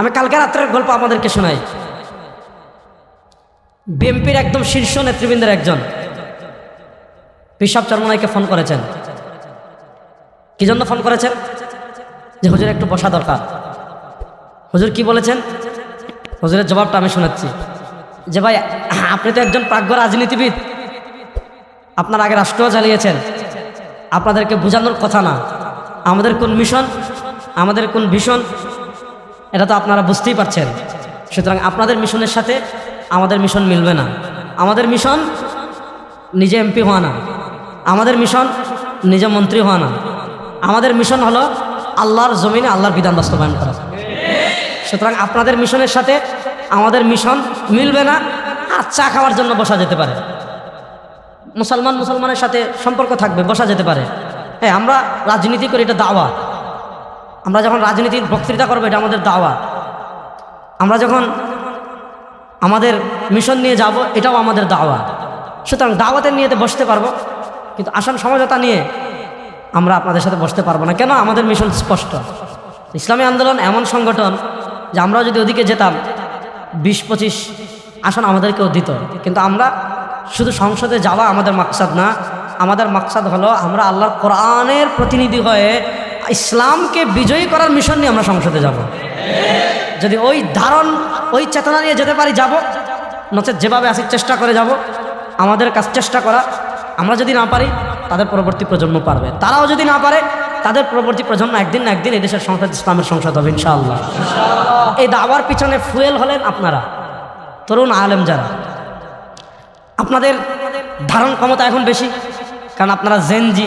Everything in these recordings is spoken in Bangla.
আমি কালকে রাত্রের গল্প আপনাদেরকে শোনাই। বিএনপির একদম শীর্ষ নেতৃবৃন্দের একজন পিসাব চরমনাইকে ফোন করেছেন। কি জন্য ফোন করেছেন? যে হুজুর একটু বসা দরকার। হুজুর কি বলেছেন? হুজুরের জবাবটা আমি শোনাচ্ছি যে ভাই, আপনি তো একজন প্রাজ্ঞ রাজনীতিবিদ, আপনার আগে রাষ্ট্রও চালিয়েছেন, আপনাদেরকে বোঝানোর কথা না আমাদের কোন মিশন, আমাদের কোন ভীষণ, এটা তো আপনারা বুঝতেই পারছেন। সুতরাং আপনাদের মিশনের সাথে আমাদের মিশন মিলবে না। আমাদের মিশন নিজে এমপি হওয়া না, আমাদের মিশন নিজে মন্ত্রী হওয়া না, আমাদের মিশন হলো আল্লাহর জমিনে আল্লাহর বিধান বাস্তবায়ন করা। সুতরাং আপনাদের মিশনের সাথে আমাদের মিশন মিলবে না। আর চা খাওয়ার জন্য বসা যেতে পারে, মুসলমানের সাথে সম্পর্ক থাকবে, বসা যেতে পারে। হ্যাঁ, আমরা রাজনীতি করি, এটা দাওয়া। আমরা যখন রাজনীতির বক্তৃতা করবো, এটা আমাদের দাওয়া। আমরা যখন আমাদের মিশন নিয়ে যাব, এটাও আমাদের দাওয়া। সুতরাং দাওয়াতের নিয়েতে বসতে পারবো, কিন্তু আসাম সমঝোতা নিয়ে আমরা আপনাদের সাথে বসতে পারবো না। কেন? আমাদের মিশন স্পষ্ট। ইসলামী আন্দোলন এমন সংগঠন যে আমরা যদি ওদিকে যেতাম 20-25 আসন আমাদেরকেও দিত, কিন্তু আমরা শুধু সংসদে যাওয়া আমাদের মাকসাদ না। আমাদের মাকসাদ হলো আমরা আল্লাহর কোরআনের প্রতিনিধি হয়ে ইসলামকে বিজয়ী করার মিশন নিয়ে আমরা সংসদে যাব। যদি ওই ধারণ, ওই চেতনা নিয়ে যেতে পারি যাব, নচেত যেভাবে আসি চেষ্টা করে যাব। আমাদের কাছে চেষ্টা করা, আমরা যদি না পারি তাদের পরবর্তী প্রজন্ম পারবে, তারাও যদি না পারে তাদের পরবর্তী প্রজন্ম একদিন না একদিন এই দেশের সংসদ ইসলামের সংসদ হবে ইনশাআল্লাহ। এই দাওয়ার পিছনে ফুয়েল হলেন আপনারা, তরুণ আলেম যারা। আপনাদের ধারণ ক্ষমতা এখন বেশি, কারণ আপনারা জেনজি,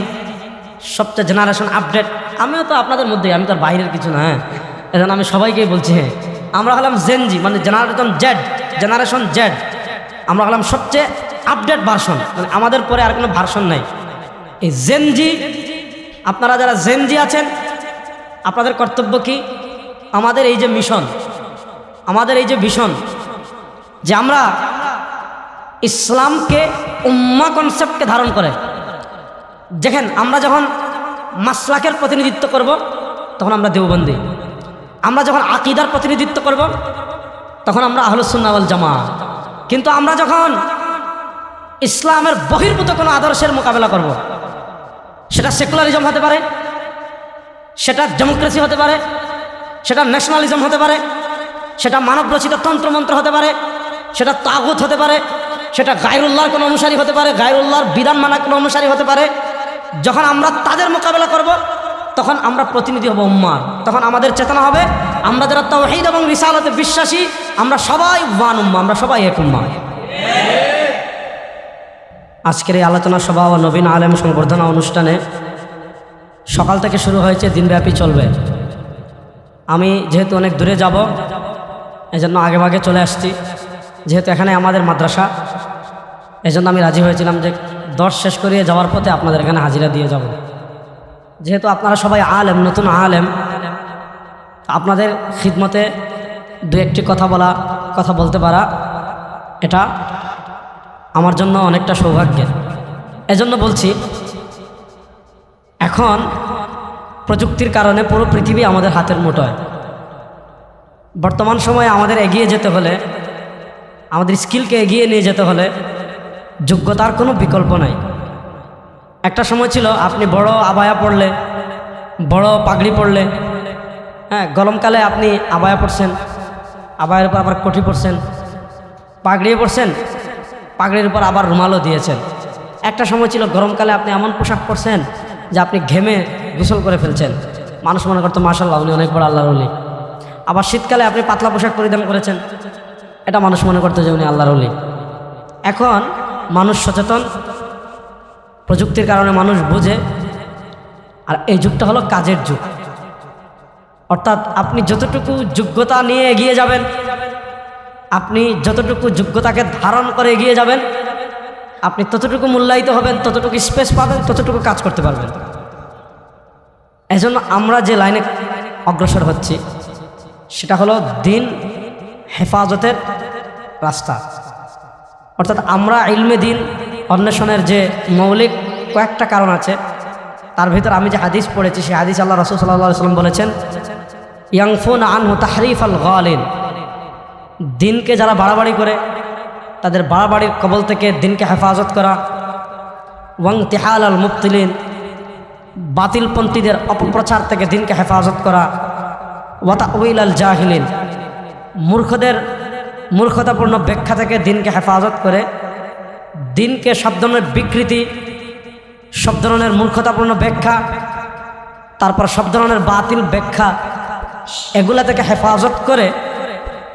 সবচেয়ে জেনারেশন আপডেট। আমিও তো আপনাদের মধ্যেই, আমি তো আর বাইরের কিছু না। হ্যাঁ, এজন্য আমি সবাইকেই বলছি, হ্যাঁ আমরা হলাম জেনজি, মানে জেনারেশন জেড। আমরা হলাম সবচেয়ে আপডেট ভার্সন, মানে আমাদের পরে আর কোনো ভার্সন নাই। এই জেনজি, আপনারা যারা জেনজি আছেন, আপনাদের কর্তব্য কি? আমাদের এই যে মিশন, আমাদের এই যে ভিশন, যে আমরা ইসলামকে উম্মাহ কনসেপ্টকে ধারণ করে, দেখেন আমরা যখন মাসলাকের প্রতিনিধিত্ব করব তখন আমরা দেওবন্দি, আমরা যখন আকীদার প্রতিনিধিত্ব করব তখন আমরা আহলুস সুন্নাহ ওয়াল জামাত। কিন্তু আমরা যখন ইসলামের বহির্ভূত কোনো আদর্শের মোকাবেলা করব, সেটা সেকুলারিজম হতে পারে, সেটা ডেমোক্রেসি হতে পারে, সেটা ন্যাশনালিজম হতে পারে, সেটা মানবরচিত তন্ত্রমন্ত্র হতে পারে, সেটা তাগুত হতে পারে, সেটা গায়রুল্লাহর কোনো অনুসারী হতে পারে, গায়রুল্লাহর বিধান মানা কোনো অনুসারী হতে পারে। যখন আমরা তাদের মোকাবেলা করব তখন আমরা প্রতিনিধি হব উম্মার। তখন আমাদের চেতনা হবে আমরা যারা তাওহীদ এবং রিসালাতে বিশ্বাসী, আমরা সবাই ওয়ান উম্মাহ, আমরা সবাই এক উম্মাহ। আজকের এই আলোচনা সভা ও নবীন আলেম সংবর্ধনা অনুষ্ঠানে সকাল থেকে শুরু হয়েছে, দিনব্যাপী চলবে। আমি যেহেতু অনেক দূরে যাব, এজন্য আগেভাগে চলে আসছি। যেহেতু এখানে আমাদের মাদ্রাসা, এজন্য আমি রাজি হয়েছিলাম যে দর্শ শেষ করিয়ে যাওয়ার পথে আপনাদের এখানে হাজিরা দিয়ে যাব। যেহেতু আপনারা সবাই আলেম, নতুন আলেম, আপনাদের খিদমতে দু একটি কথা বলতে পারা, এটা আমার জন্য অনেকটা সৌভাগ্যের। এজন্য বলছি, এখন প্রযুক্তির কারণে পুরো পৃথিবী আমাদের হাতের মুঠোয়। বর্তমান সময়ে আমাদের এগিয়ে যেতে হলে, আমাদের স্কিলকে এগিয়ে নিয়ে যেতে হলে যোগ্যতার কোনো বিকল্প নাই। একটা সময় ছিল আপনি বড় আবায়া পড়লে, বড় পাগড়ি পড়লে, হ্যাঁ গরমকালে আপনি আবায়া পড়ছেন, আবায়ের উপর আবার কোটি পড়ছেন, পাগড়িয়ে পড়ছেন, পাগড়ির উপর আবার রুমালও দিয়েছেন। একটা সময় ছিল গরমকালে আপনি এমন পোশাক পরছেন যে আপনি ঘেমে গোসল করে ফেলছেন, মানুষ মনে করতো মাশাআল্লাহ উনি অনেক বড় আল্লাহর ওলি। আবার শীতকালে আপনি পাতলা পোশাক পরিধান করেছেন, এটা মানুষ মনে করতো যে উনি আল্লাহর ওলি। এখন মানুষ সচেতন, প্রযুক্তির কারণে মানুষ বুঝে, আর এই যুগটা হলো কাজের যুগ। অর্থাৎ আপনি যতটুকু যোগ্যতা নিয়ে এগিয়ে যাবেন, আপনি যতটুকু যোগ্যতাকে ধারণ করে এগিয়ে যাবেন, আপনি ততটুকু মূল্যায়িত হবেন, ততটুকু স্পেস পাবেন, ততটুকু কাজ করতে পারবেন। এজন্য আমরা যে লাইনে অগ্রসর হচ্ছি সেটা হলো দিন হেফাজতের রাস্তা। অর্থাৎ আমরা ইলমে দিন অন্বেষণের যে মৌলিক কয়েকটা কারণ আছে, তার ভিতর আমি যে হাদিস পড়েছি, সেই হাদিস আল্লাহ রাসূল সাল্লাল্লাহু আলাইহি ওয়াসাল্লাম বলেছেন, ইয়াংফুন আনহু তাহরিফ আল গালিন, দিনকে যারা বাড়াবাড়ি করে তাদের বাড়াবাড়ির কবল থেকে দিনকে হেফাজত করা। ওয়াংতিহাল আল মুবতিলিন, বাতিলপন্থীদের অপপ্রচার থেকে দিনকে হেফাজত করা। ওয়া তাউইল আল জাহিলিন, মূর্খদের মূর্খতাপূর্ণ ব্যাখ্যা থেকে দিনকে হেফাজত করে দিনকে সব ধরনের বিকৃতি, সব ধরনের মূর্খতাপূর্ণ ব্যাখ্যা, তারপর সব ধরনের বাতিল ব্যাখ্যা, এগুলা থেকে হেফাজত করে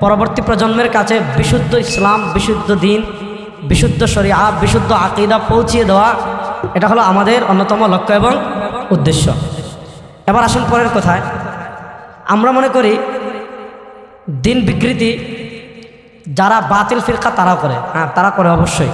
পরবর্তী প্রজন্মের কাছে বিশুদ্ধ ইসলাম, বিশুদ্ধ দিন, বিশুদ্ধ শরিয়া, বিশুদ্ধ আকীদা পৌঁছিয়ে দেওয়া, এটা হলো আমাদের অন্যতম লক্ষ্য এবং উদ্দেশ্য। এবার আসুন পরের কথায়। আমরা মনে করি দিন বিকৃতি যারা বাতিল ফিরকা তারা করে, হ্যাঁ তারা করে অবশ্যই।